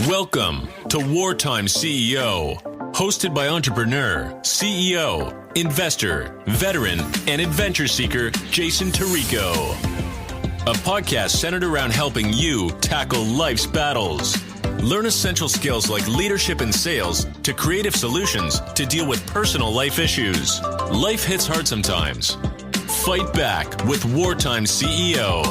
Welcome to WarTime CEO, hosted by entrepreneur, CEO, investor, veteran, and adventure seeker, Jason Torrico. A podcast centered around helping you tackle life's battles. Learn essential skills like leadership and sales to creative solutions to deal with personal life issues. Life hits hard sometimes. Fight back with WarTime CEO.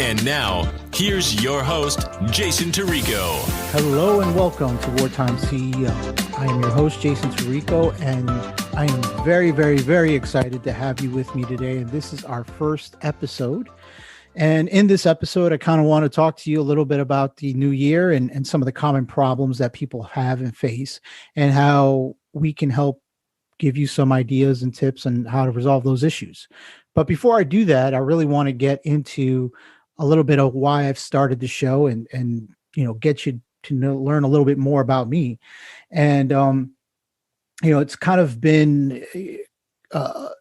And now, here's your host, Jason Torrico. Hello and welcome to WarTime CEO. I am your host, Jason Torrico, and I am very, very, very excited to have you with me today. And this is our first episode. And in this episode, I kind of want to talk to you a little bit about the new year and some of the common problems that people have and face, and how we can help give you some ideas and tips on how to resolve those issues. But before I do that, I really want to get into a little bit of why I've started the show and get you to learn a little bit more about me. And it's kind of been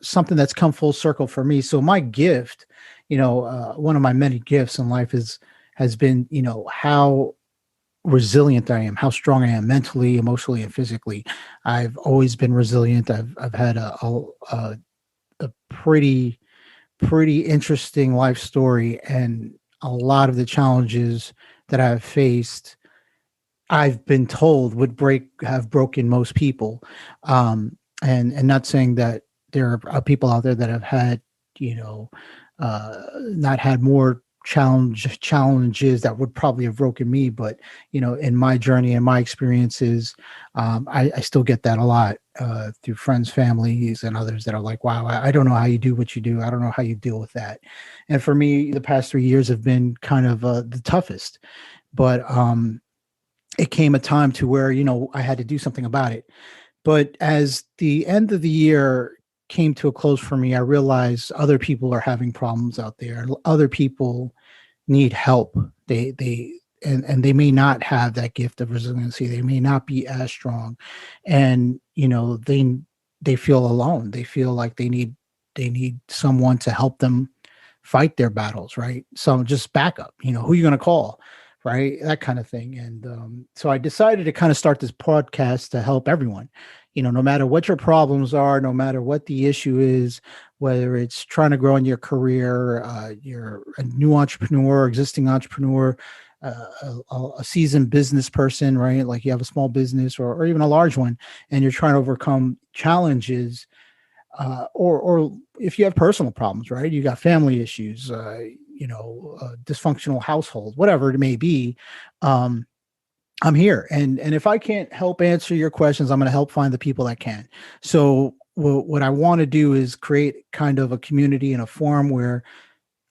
something that's come full circle for me. So my gift, one of my many gifts in life has been, how resilient I am, how strong I am mentally, emotionally, and physically. I've always been resilient. I've had a pretty interesting life story, and a lot of the challenges that I've faced, I've been told have broken most people. And not saying that there are people out there that have had, not had more challenges that would probably have broken me. But, in my journey and my experiences, I still get that a lot through friends, families, and others that are like, wow, I don't know how you do what you do. I don't know how you deal with that. And for me, the past 3 years have been kind of the toughest. But it came a time to where, I had to do something about it. But as the end of the year came to a close for me, I realized other people are having problems out there. Other people need help. They may not have that gift of resiliency. They may not be as strong, and they feel alone. They feel like they need someone to help them fight their battles, right? So just backup. Who are you going to call, right? That kind of thing. And so I decided to kind of start this podcast to help everyone. No matter what your problems are, no matter what the issue is, whether it's trying to grow in your career, you're a new entrepreneur, existing entrepreneur, a seasoned business person, right? Like you have a small business or even a large one, and you're trying to overcome challenges, or if you have personal problems, right? You got family issues, a dysfunctional household, whatever it may be. I'm here. And if I can't help answer your questions, I'm going to help find the people that can. So what I want to do is create kind of a community and a forum where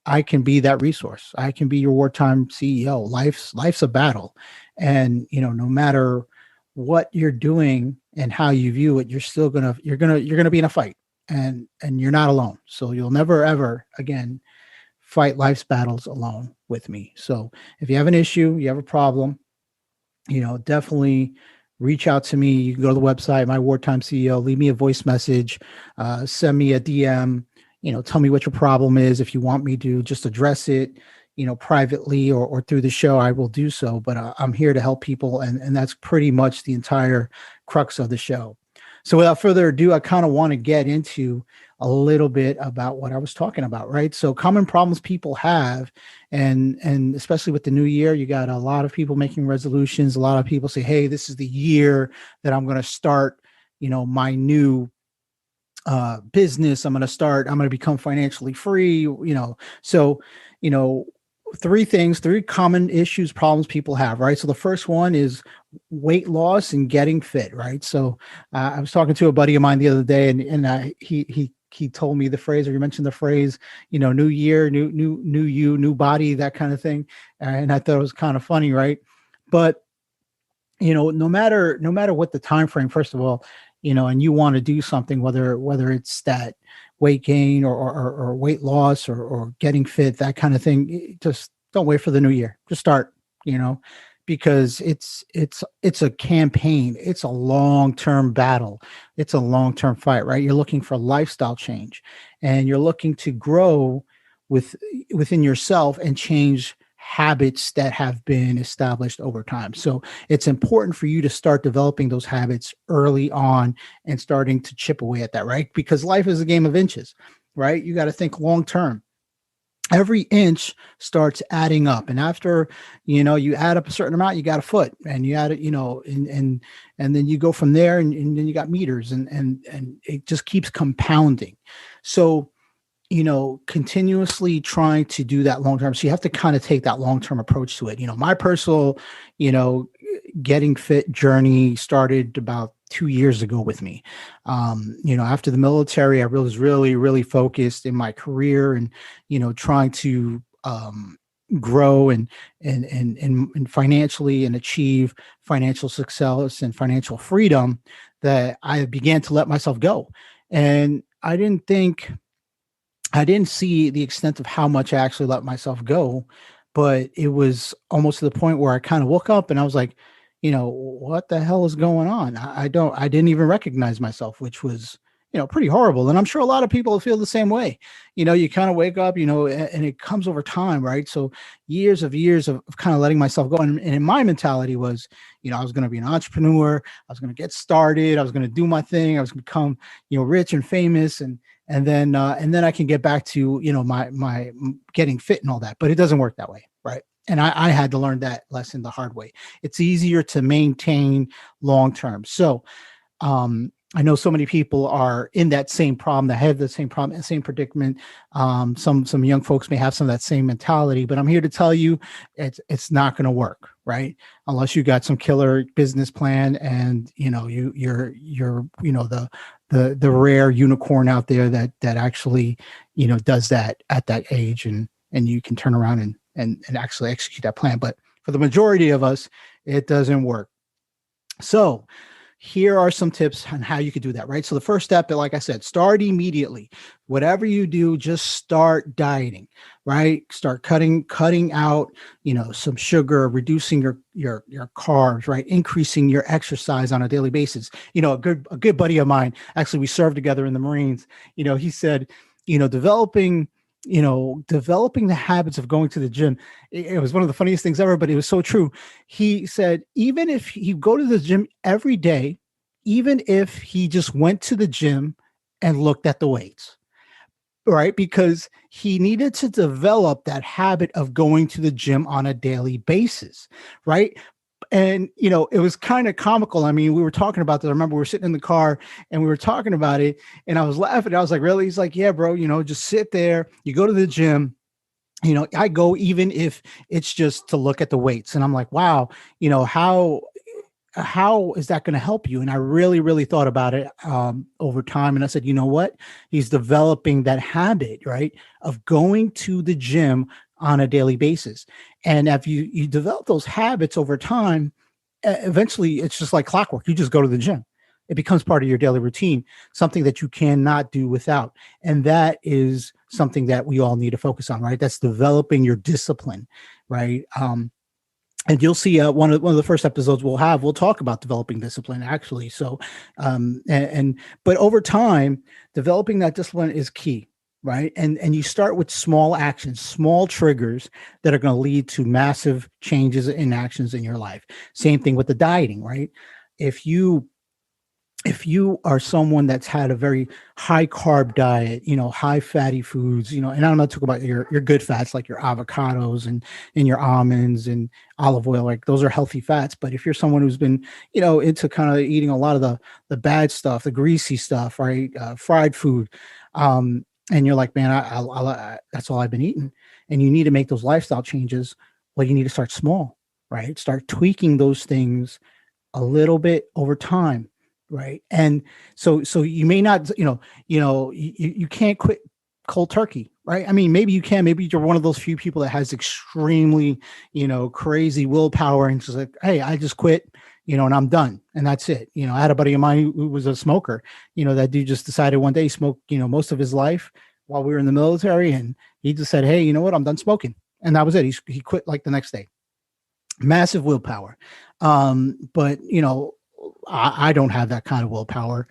I can be that resource. I can be your wartime CEO. Life's a battle. And, no matter what you're doing and how you view it, you're going to be in a fight, and you're not alone. So you'll never, ever again fight life's battles alone with me. So if you have an issue, you have a problem, definitely reach out to me. You can go to the website, my WarTime CEO, leave me a voice message, send me a DM, tell me what your problem is. If you want me to just address it, privately or through the show, I will do so. But I'm here to help people. And that's pretty much the entire crux of the show. So without further ado, I kind of want to get into a little bit about what I was talking about, right? So common problems people have, and especially with the new year, you got a lot of people making resolutions. A lot of people say, hey, this is the year that I'm going to start, my new business. I'm going to become financially free, So, three common problems people have, right? So the first one is weight loss and getting fit, right? So I was talking to a buddy of mine the other day, and he told me the phrase, or he mentioned the phrase, new year, new you, new body, that kind of thing. And I thought it was kind of funny, right? But no matter what the time frame, first of all, and you want to do something, whether it's that weight gain or weight loss or getting fit, that kind of thing, just don't wait for the new year. Just start, because it's a campaign. It's a long-term battle. It's a long-term fight, right? You're looking for lifestyle change, and you're looking to grow within yourself and change habits that have been established over time. So it's important for you to start developing those habits early on and starting to chip away at that, right? Because life is a game of inches, right? You got to think long term. Every inch starts adding up, and after you add up a certain amount, you got a foot, and you add it, and then you go from there, and then you got meters, and it just keeps compounding. So continuously trying to do that long term. So you have to kind of take that long term approach to it. My personal getting fit journey started about 2 years ago with me. After the military, I was really, really focused in my career and, trying to grow and financially and achieve financial success and financial freedom, that I began to let myself go. And I didn't see the extent of how much I actually let myself go, but it was almost to the point where I kind of woke up and I was like, what the hell is going on? I didn't even recognize myself, which was, pretty horrible. And I'm sure a lot of people feel the same way. You kind of wake up, and it comes over time, right? So years of kind of letting myself go. And in my mentality was, I was going to be an entrepreneur. I was going to get started. I was going to do my thing. I was going to become, rich and famous. And then I can get back to, my getting fit and all that, but it doesn't work that way. Right. And I had to learn that lesson the hard way. It's easier to maintain long-term. So, I know so many people are in that same problem, that have the same problem, the same predicament. Some young folks may have some of that same mentality, but I'm here to tell you it's not going to work, right? Unless you got some killer business plan and you're the rare unicorn out there that actually does that at that age, and you can turn around and actually execute that plan. But for the majority of us, it doesn't work. So here are some tips on how you could do that, right? So the first step, like I said, start immediately. Whatever you do, just start dieting, right? Start cutting out, some sugar, reducing your carbs, right? Increasing your exercise on a daily basis. A good buddy of mine, actually, we served together in the Marines. He said, developing the habits of going to the gym. It was one of the funniest things ever, but it was so true. He said, even if you go to the gym every day, even if he just went to the gym and looked at the weights, right? Because he needed to develop that habit of going to the gym on a daily basis, right? And, it was kind of comical. I mean, we were talking about this. I remember we were sitting in the car and we were talking about it, and I was laughing. I was like, really? He's like, yeah, bro, just sit there. You go to the gym. I go even if it's just to look at the weights. And I'm like, wow, how is that going to help you? And I really, really thought about it over time. And I said, you know what? He's developing that habit, right, of going to the gym on a daily basis. And if you develop those habits over time, eventually it's just like clockwork. You just go to the gym. It becomes part of your daily routine, something that you cannot do without. And that is something that we all need to focus on, right? That's developing your discipline, right? And you'll see one of the first episodes we'll talk about developing discipline, actually. So, but over time, developing that discipline is key. Right. And you start with small actions, small triggers that are going to lead to massive changes in actions in your life. Same thing with the dieting, right? If you are someone that's had a very high carb diet, high fatty foods, and I'm not talking about your good fats like your avocados and your almonds and olive oil, like those are healthy fats. But if you're someone who's been, into kind of eating a lot of the bad stuff, the greasy stuff, right? Fried food, and you're like, man, I that's all I've been eating. And you need to make those lifestyle changes. Well, you need to start small, right? Start tweaking those things a little bit over time, right? And so you may not, you can't quit cold turkey, right? I mean, maybe you can. Maybe you're one of those few people that has extremely, crazy willpower and just like, hey, I just quit. And I'm done. And that's it. I had a buddy of mine who was a smoker, that dude just decided one day he smoked, most of his life while we were in the military. And he just said, hey, you know what? I'm done smoking. And that was it. He quit like the next day. Massive willpower. But, I don't have that kind of willpower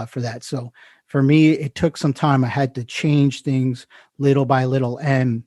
for that. So for me, it took some time. I had to change things little by little. And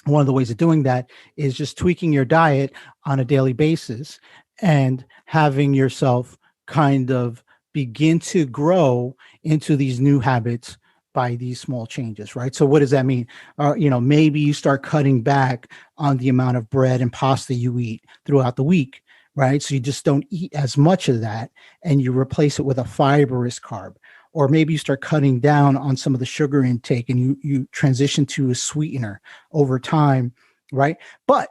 one of the ways of doing that is just tweaking your diet on a daily basis and having yourself kind of begin to grow into these new habits by these small changes, right? So what does that mean? Maybe you start cutting back on the amount of bread and pasta you eat throughout the week, right? So you just don't eat as much of that and you replace it with a fibrous carb. Or maybe you start cutting down on some of the sugar intake and you transition to a sweetener over time, right? But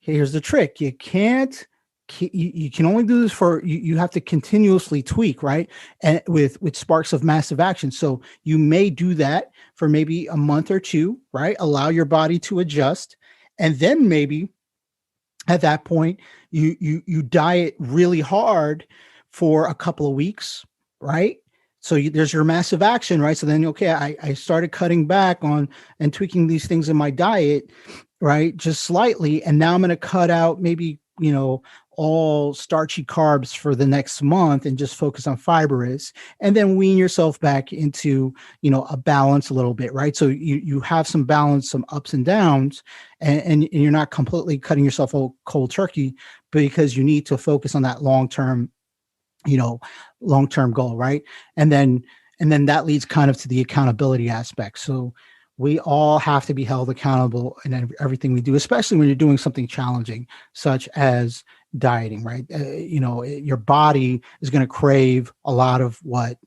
here's the trick. You can only do this you have to continuously tweak, right? And with sparks of massive action. So you may do that for maybe a month or two, right? Allow your body to adjust. And then maybe at that point, you diet really hard for a couple of weeks, right? So there's your massive action, right? So then, okay, I started cutting back on and tweaking these things in my diet, right? Just slightly. And now I'm going to cut out maybe, all starchy carbs for the next month and just focus on fibrous, and then wean yourself back into, a balance a little bit, right? So you have some balance, some ups and downs, and you're not completely cutting yourself cold turkey because you need to focus on that long-term goal, right? And then that leads kind of to the accountability aspect. So we all have to be held accountable in everything we do, especially when you're doing something challenging, such as dieting, right? Your body is going to crave a lot of what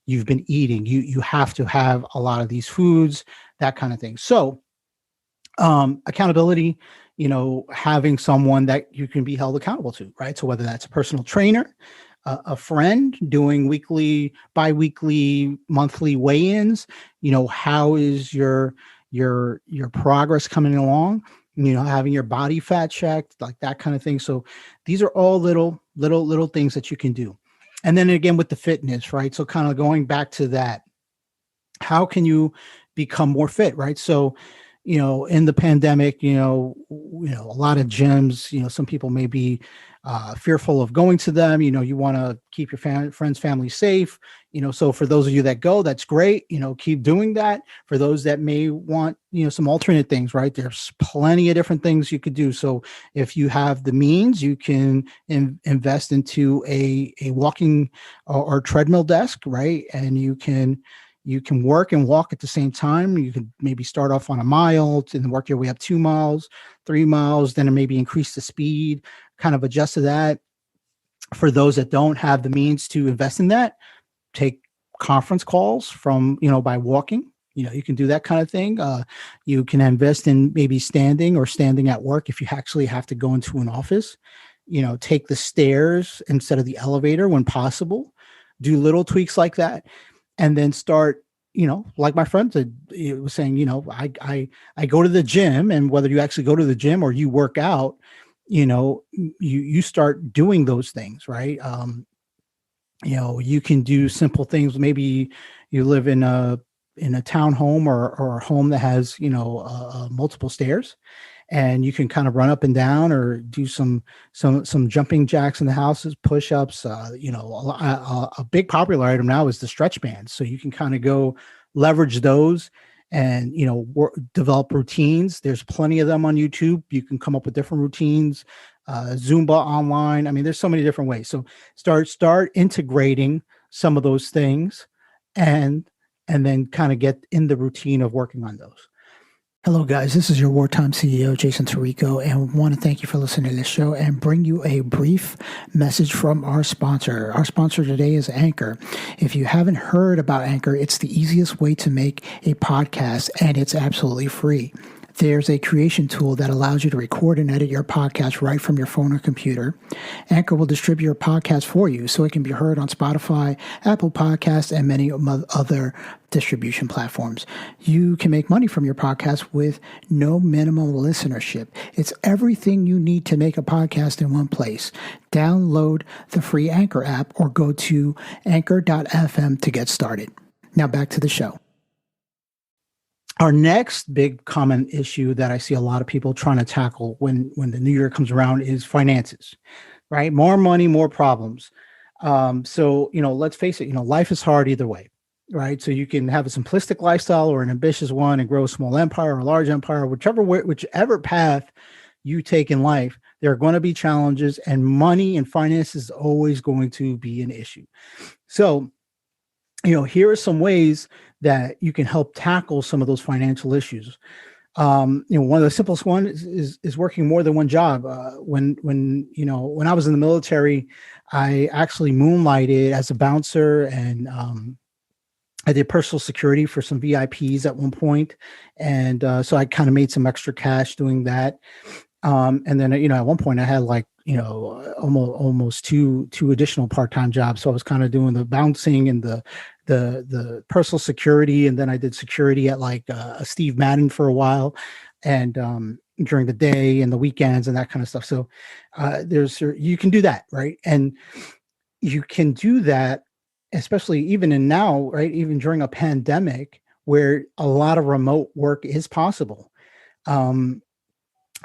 you've been eating. You have to have a lot of these foods, that kind of thing. So accountability, having someone that you can be held accountable to, right? So whether that's a personal trainer, a friend doing weekly, bi-weekly, monthly weigh-ins, how is your progress coming along, having your body fat checked, like that kind of thing. So these are all little things that you can do. And then again, with the fitness, right? So kind of going back to that, how can you become more fit, right? So, in the pandemic, a lot of gyms, some people may be fearful of going to them. You want to keep your friends, family safe. So for those of you that go, that's great. Keep doing that. For those that may want, some alternate things, right? There's plenty of different things you could do. So if you have the means, you can invest into a walking or treadmill desk, right? And you can work and walk at the same time. You could maybe start off on a mile and then work your way up 2 miles, 3 miles, then maybe increase the speed, kind of adjust to that. For those that don't have the means to invest in that, take conference calls from, by walking. You can do that kind of thing. You can invest in maybe standing at work if you actually have to go into an office. Take the stairs instead of the elevator when possible. Do little tweaks like that. And then start, like my friend was saying, I go to the gym, and whether you actually go to the gym or you work out, you start doing those things, right? You can do simple things. Maybe you live in a townhome or a home that has, multiple stairs, and you can kind of run up and down or do some jumping jacks in the houses, push-ups. A big popular item now is the stretch bands. So you can kind of go leverage those and, develop routines. There's plenty of them on YouTube. You can come up with different routines, Zumba online. I mean, there's so many different ways. So start integrating some of those things and then kind of get in the routine of working on those. Hello, guys. This is your WarTime CEO, Jason Torrico, and I want to thank you for listening to this show and bring you a brief message from our sponsor. Our sponsor today is Anchor. If you haven't heard about Anchor, it's the easiest way to make a podcast, and it's absolutely free. There's a creation tool that allows you to record and edit your podcast right from your phone or computer. Anchor will distribute your podcast for you so it can be heard on Spotify, Apple Podcasts, and many other distribution platforms. You can make money from your podcast with no minimum listenership. It's everything you need to make a podcast in one place. Download the free Anchor app or go to anchor.fm to get started. Now back to the show. Our next big common issue that I see a lot of people trying to tackle when the new year comes around is finances, right? More money, more problems. So, let's face it, life is hard either way. right? So you can have a simplistic lifestyle or an ambitious one and grow a small empire or a large empire, whichever path you take in life, there are going to be challenges, and money and finance is always going to be an issue. So, here are some ways that you can help tackle some of those financial issues. One of the simplest ones is working more than one job. When I was in the military, I actually moonlighted as a bouncer, and I did personal security for some VIPs at one point. And so I kind of made some extra cash doing that. And then, at one point I had almost two additional part-time jobs. So I was kind of doing the bouncing and the personal security. And then I did security at a Steve Madden for a while, and during the day and the weekends and that kind of stuff. So you can do that, right? And you can do that, especially even in now, right? Even during a pandemic where a lot of remote work is possible.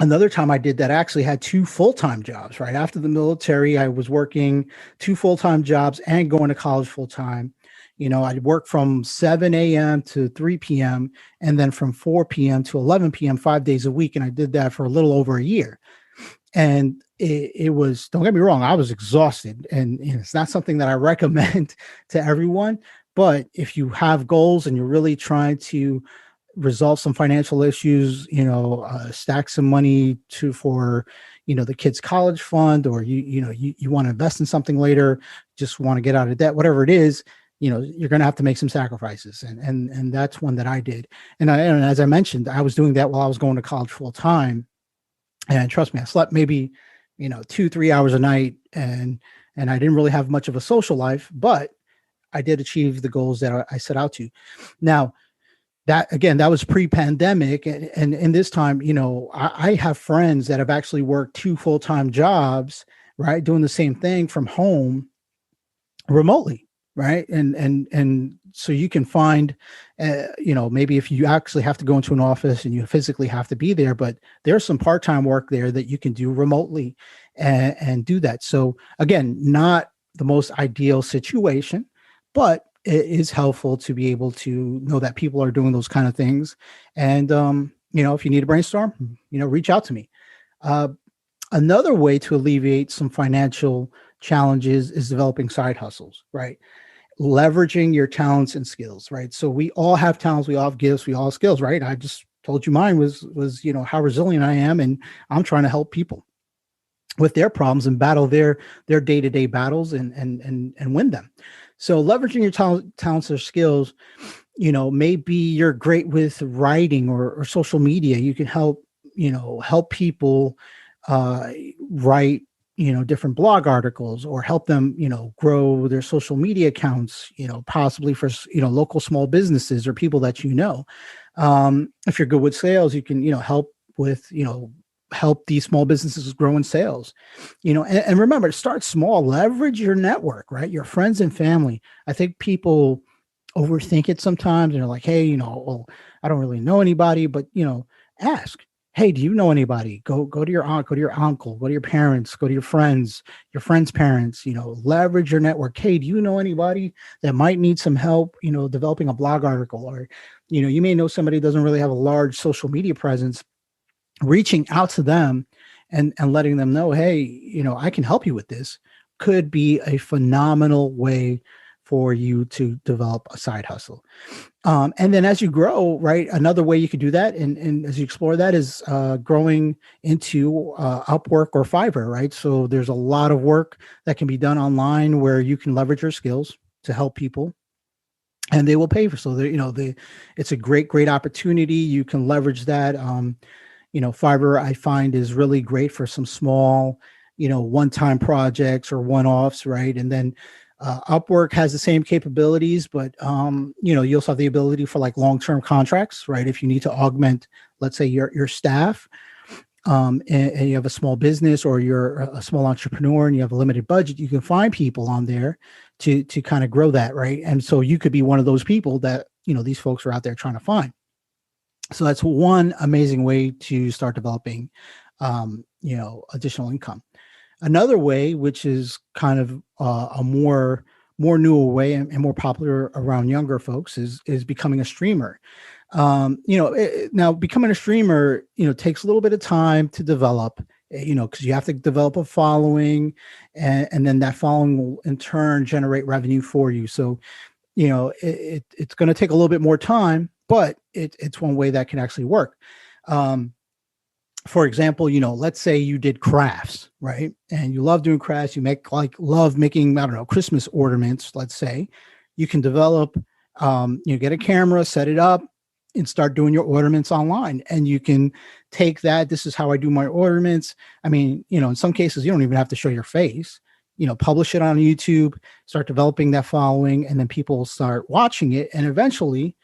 Another time I did that, I actually had 2 full-time jobs, right? After the military, I was working 2 full-time jobs and going to college full-time. I'd work from 7 a.m. to 3 p.m. and then from 4 p.m. to 11 p.m. 5 days a week. And I did that for a little over a year. And it was, don't get me wrong, I was exhausted. And it's not something that I recommend to everyone. But if you have goals and you're really trying to resolve some financial issues, stack some money for the kids' college fund, or you want to invest in something later, just want to get out of debt, whatever it is, you're going to have to make some sacrifices. And that's one that I did. And as I mentioned, I was doing that while I was going to college full time. And trust me, I slept maybe, 2-3 hours a night, and I didn't really have much of a social life, but I did achieve the goals that I set out to. Now, that was pre-pandemic. And in this time, I have friends that have actually worked 2 full-time jobs, right? Doing the same thing from home remotely. Right. And so you can find, maybe if you actually have to go into an office and you physically have to be there, but there's some part-time work there that you can do remotely and do that. So again, not the most ideal situation, but it is helpful to be able to know that people are doing those kind of things. And, if you need a brainstorm, reach out to me. Another way to alleviate some financial challenges is developing side hustles, right? Leveraging your talents and skills, right? So we all have talents, we all have gifts, we all have skills, right? I just told you mine was how resilient I am, and I'm trying to help people with their problems and battle their day-to-day battles and win them. So leveraging your talents or skills, maybe you're great with writing or social media. You can help people write different blog articles, or help them grow their social media accounts, possibly for local small businesses or people that if you're good with sales, you can help with help these small businesses grow in sales, and remember to start small. Leverage your network, right? Your friends and family. I think people overthink it sometimes, and they're like, hey, well, I don't really know anybody, but ask. Hey, do you know anybody? Go to your aunt, go to your uncle, go to your parents, go to your friends' parents, leverage your network. Hey, do you know anybody that might need some help, developing a blog article? Or, you may know somebody who doesn't really have a large social media presence. Reaching out to them and letting them know, hey, I can help you with this, could be a phenomenal way for you to develop a side hustle. And then as you grow, right, another way you could do that, and as you explore that, is growing into Upwork or Fiverr, right? So there's a lot of work that can be done online where you can leverage your skills to help people, and they will pay for. So it's a great opportunity. You can leverage that. Fiverr, I find, is really great for some small, one-time projects or one-offs, right? And then Upwork has the same capabilities, but you also have the ability for long-term contracts, right? If you need to augment, let's say your staff, and you have a small business, or you're a small entrepreneur and you have a limited budget, you can find people on there to kind of grow that, right? And so you could be one of those people that these folks are out there trying to find. So that's one amazing way to start developing, additional income. Another way, which is kind of a more more newer way and more popular around younger folks is becoming a streamer. Now becoming a streamer, takes a little bit of time to develop, because you have to develop a following, and then that following will in turn generate revenue for you. So, it's going to take a little bit more time, but it's one way that can actually work. For example, let's say you did crafts, right? And you love doing crafts. You love making, I don't know, Christmas ornaments, let's say. You can develop, get a camera, set it up, and start doing your ornaments online. And you can take that. This is how I do my ornaments. I mean, in some cases, you don't even have to show your face. Publish it on YouTube, start developing that following, and then people will start watching it. And eventually,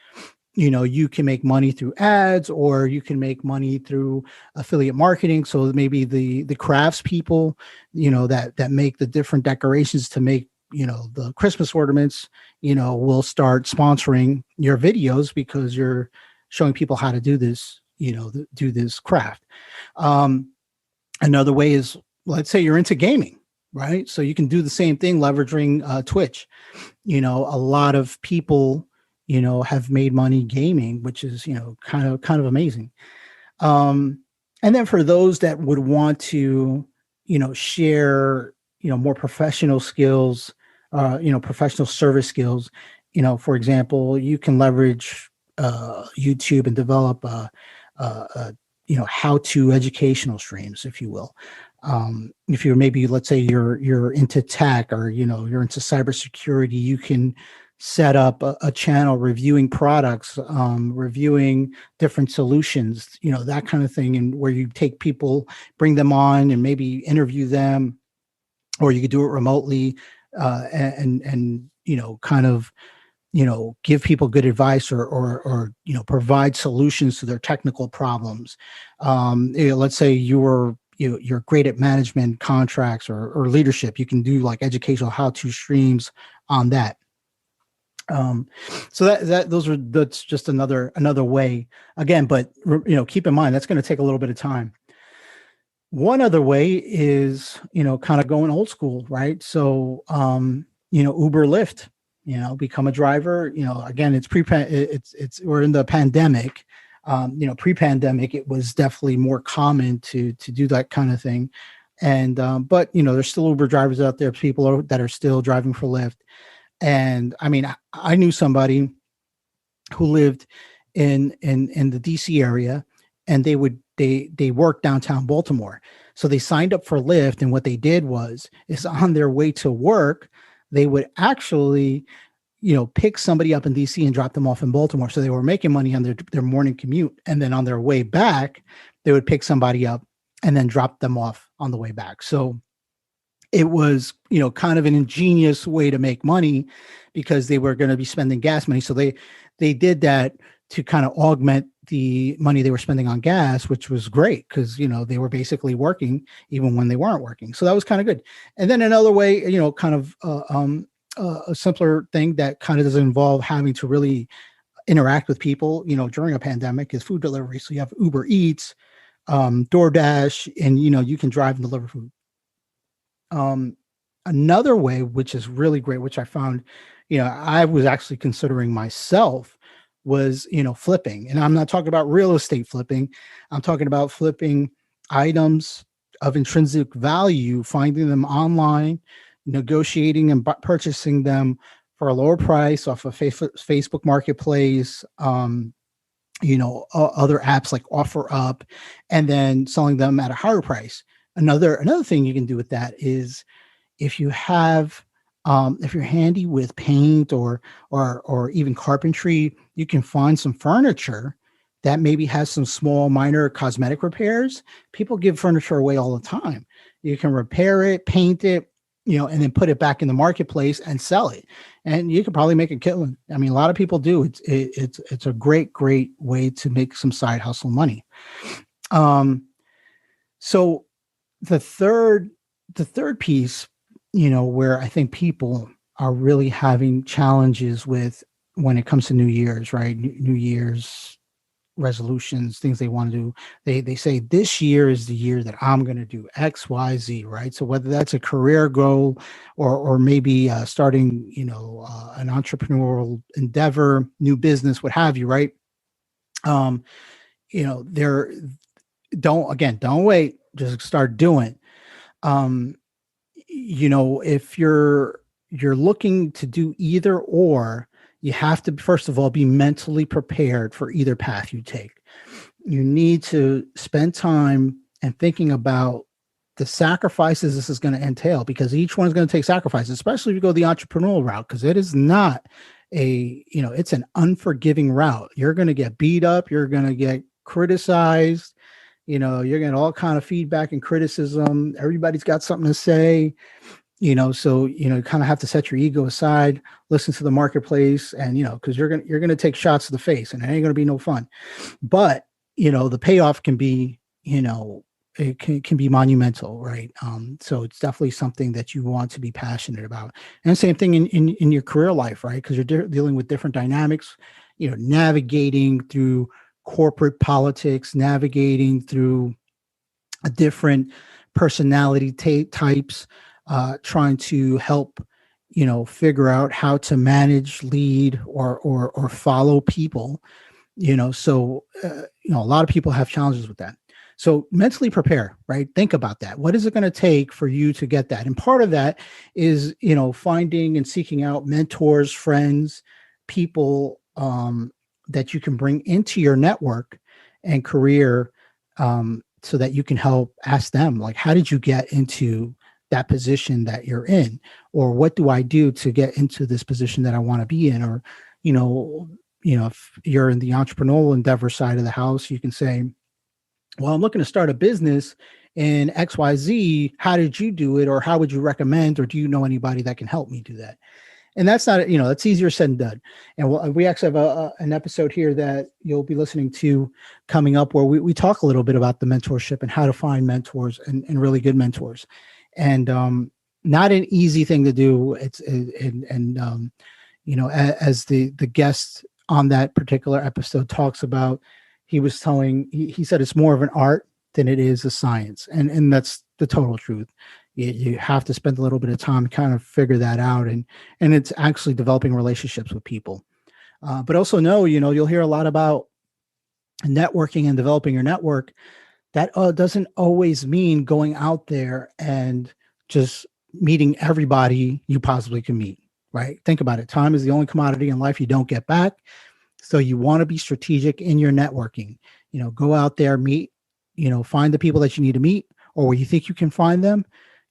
you can make money through ads, or you can make money through affiliate marketing. So maybe the crafts people, that make the different decorations to make, the Christmas ornaments, will start sponsoring your videos because you're showing people how to do this, do this craft. Another way is, let's say you're into gaming, right? So you can do the same thing leveraging Twitch. A lot of people, have made money gaming, which is, kind of amazing. And then for those that would want to, share, more professional skills, professional service skills, for example, you can leverage YouTube and develop, how-to educational streams, if you will. If you're maybe, let's say you're into tech, or, you're into cybersecurity, you can set up a channel reviewing products, reviewing different solutions, that kind of thing. And where you take people, bring them on and maybe interview them, or you could do it remotely, and kind of, give people good advice, or provide solutions to their technical problems. Let's say you're great at management contracts or leadership. You can do like educational how-to streams on that. So that's just another way again, but keep in mind, that's going to take a little bit of time. One other way is, kind of going old school, right? So, Uber, Lyft, become a driver, again, we're in the pandemic. Pre-pandemic, it was definitely more common to do that kind of thing. And, but there's still Uber drivers out there, people that are still driving for Lyft. And I mean, I knew somebody who lived in the DC area, and they worked downtown Baltimore. So they signed up for Lyft. And what they did is on their way to work, they would actually, pick somebody up in DC and drop them off in Baltimore. So they were making money on their morning commute. And then on their way back, they would pick somebody up and then drop them off on the way back. So it was, kind of an ingenious way to make money, because they were going to be spending gas money. So they did that to kind of augment the money they were spending on gas, which was great, because, they were basically working even when they weren't working. So that was kind of good. And then another way, kind of a simpler thing that kind of doesn't involve having to really interact with people, during a pandemic, is food delivery. So you have Uber Eats, DoorDash, and, you can drive and deliver food. Another way, which is really great, which I found, I was actually considering myself, was, flipping. And I'm not talking about real estate flipping. I'm talking about flipping items of intrinsic value, finding them online, negotiating and purchasing them for a lower price off of Facebook Marketplace, other apps like OfferUp, and then selling them at a higher price. Another thing you can do with that is, if you have, if you're handy with paint or even carpentry, you can find some furniture that maybe has some small minor cosmetic repairs. People give furniture away all the time. You can repair it, paint it, and then put it back in the marketplace and sell it. And you could probably make a killing. I mean, a lot of people do. It's a great way to make some side hustle money. So the third piece, where I think people are really having challenges with when it comes to New Year's, right? New Year's resolutions, things they want to do. They say this year is the year that I'm going to do X, Y, Z, right? So whether that's a career goal or maybe starting, an entrepreneurial endeavor, new business, what have you, right? There, don't wait, just start doing. If you're looking to do either or, you have to, first of all, be mentally prepared for either path you take. You need to spend time and thinking about the sacrifices this is going to entail, because each one is going to take sacrifices, especially if you go the entrepreneurial route, because it is not it's an unforgiving route. You're going to get beat up. You're going to get criticized. You're getting all kind of feedback and criticism. Everybody's got something to say, so, you kind of have to set your ego aside, listen to the marketplace, and, because you're going to take shots to the face, and it ain't going to be no fun. But, the payoff can be, it can be monumental, right? So it's definitely something that you want to be passionate about. And same thing in your career life, right? Because you're dealing with different dynamics, navigating through corporate politics, navigating through different personality types, trying to help, figure out how to manage, lead, or follow people, so, a lot of people have challenges with that. So mentally prepare, right? Think about that. What is it going to take for you to get that? And part of that is, finding and seeking out mentors, friends, people, that you can bring into your network and career, so that you can help ask them, like, how did you get into that position that you're in? Or what do I do to get into this position that I want to be in? Or, if you're in the entrepreneurial endeavor side of the house, you can say, well, I'm looking to start a business in XYZ. How did you do it? Or how would you recommend, or do you know anybody that can help me do that? And that's not, that's easier said than done. And we actually have an episode here that you'll be listening to coming up where we talk a little bit about the mentorship and how to find mentors and really good mentors. And not an easy thing to do. As the guest on that particular episode talks about, he said it's more of an art than it is a science. And that's the total truth. You have to spend a little bit of time to kind of figure that out. And it's actually developing relationships with people. But also know, you'll hear a lot about networking and developing your network. That doesn't always mean going out there and just meeting everybody you possibly can meet, right? Think about it. Time is the only commodity in life you don't get back. So you want to be strategic in your networking. Go out there, meet, find the people that you need to meet, or where you think you can find them,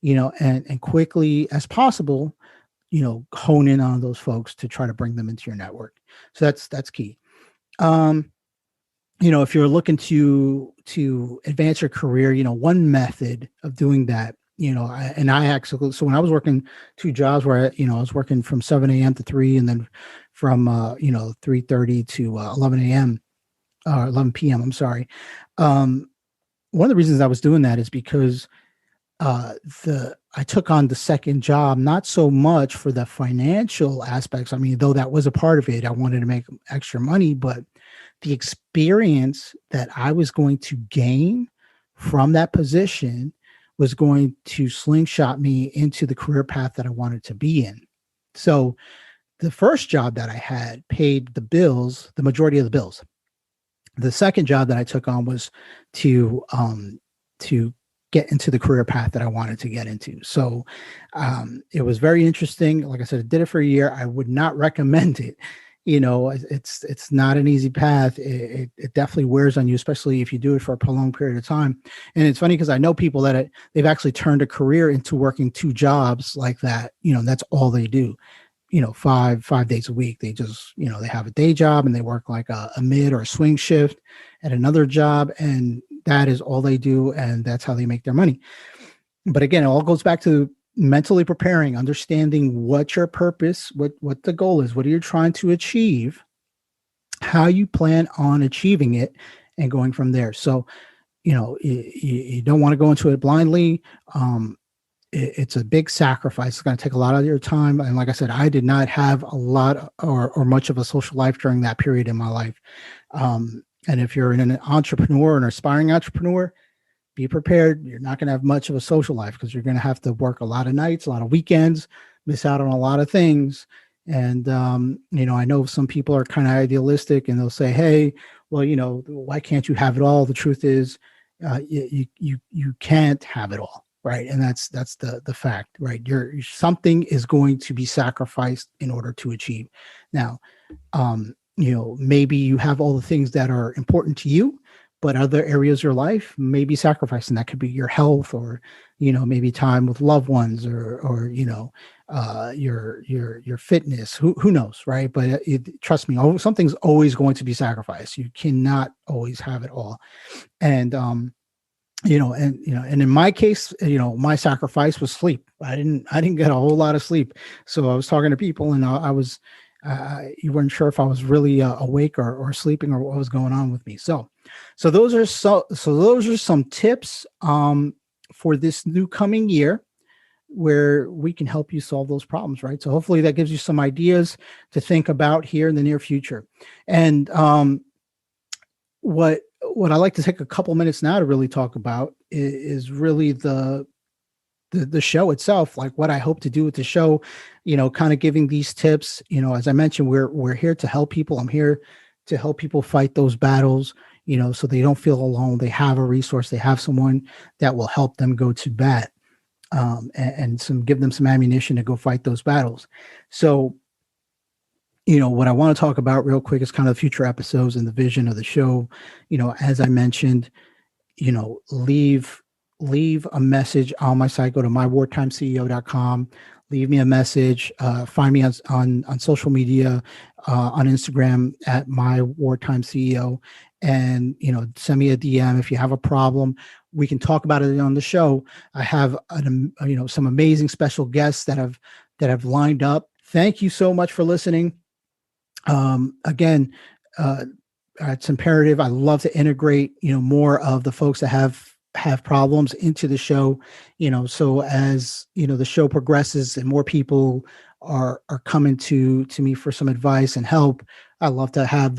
and quickly as possible, hone in on those folks to try to bring them into your network. So that's key. If you're looking to advance your career, one method of doing that, so when I was working two jobs where, I was working from 7 a.m. to 3, and then from, 3:30 to 11 a.m. or 11 p.m. I'm sorry. One of the reasons I was doing that is because I took on the second job, not so much for the financial aspects. I mean, though that was a part of it, I wanted to make extra money, but the experience that I was going to gain from that position was going to slingshot me into the career path that I wanted to be in. So the first job that I had paid the bills, the majority of the bills. The second job that I took on was to get into the career path that I wanted to get into. So it was very interesting. Like I said, I did it for a year. I would not recommend it. It's not an easy path. It definitely wears on you, especially if you do it for a prolonged period of time. And it's funny because I know people that they've actually turned a career into working two jobs like that. That's all they do. 5 days a week. They just, they have a day job and they work like a mid or a swing shift at another job. And that is all they do. And that's how they make their money. But again, it all goes back to mentally preparing, understanding what your purpose, what the goal is, what are you trying to achieve, how you plan on achieving it, and going from there. So, you don't want to go into it blindly. It's a big sacrifice. It's going to take a lot of your time. And like I said, I did not have a lot or much of a social life during that period in my life. And if you're an entrepreneur, an aspiring entrepreneur, be prepared. You're not going to have much of a social life because you're going to have to work a lot of nights, a lot of weekends, miss out on a lot of things. And, I know some people are kind of idealistic and they'll say, hey, well, why can't you have it all? The truth is you can't have it all. Right. And that's the fact, right? Something is going to be sacrificed in order to achieve. Now, maybe you have all the things that are important to you, but other areas of your life may be sacrificed. And that could be your health or, maybe time with loved ones or your fitness, who knows. Right. But trust me, something's always going to be sacrificed. You cannot always have it all. And, and in my case, my sacrifice was sleep. I didn't get a whole lot of sleep. So I was talking to people and I was, you weren't sure if I was really awake or sleeping or what was going on with me. So those are some tips for this new coming year where we can help you solve those problems, right? So hopefully that gives you some ideas to think about here in the near future. And what I like to take a couple minutes now to really talk about is really the show itself, like what I hope to do with the show, kind of giving these tips. As I mentioned, we're here to help people. I'm here to help people fight those battles, so they don't feel alone. They have a resource. They have someone that will help them go to bat, and give them some ammunition to go fight those battles. So, what I want to talk about real quick is kind of future episodes and the vision of the show. As I mentioned, leave a message on my site. Go to mywartimeceo.com. Leave me a message. Find me on social media, on Instagram at mywartimeceo, and send me a DM if you have a problem. We can talk about it on the show. I have some amazing special guests that have lined up. Thank you so much for listening. Again, it's imperative. I love to integrate, more of the folks that have problems into the show, so as, the show progresses and more people are coming to me for some advice and help. I love to have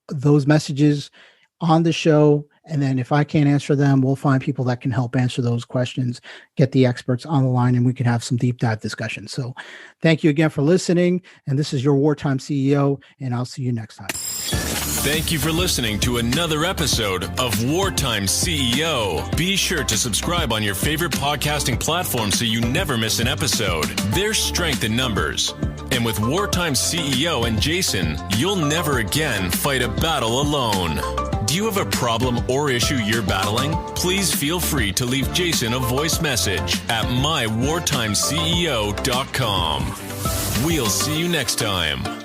those messages on the show. And then if I can't answer them, we'll find people that can help answer those questions, get the experts on the line, and we can have some deep dive discussion. So thank you again for listening. And this is your Wartime CEO, and I'll see you next time. Thank you for listening to another episode of Wartime CEO. Be sure to subscribe on your favorite podcasting platform so you never miss an episode. There's strength in numbers. And with Wartime CEO and Jason, you'll never again fight a battle alone. Do you have a problem or issue you're battling? Please feel free to leave Jason a voice message at mywartimeceo.com. We'll see you next time.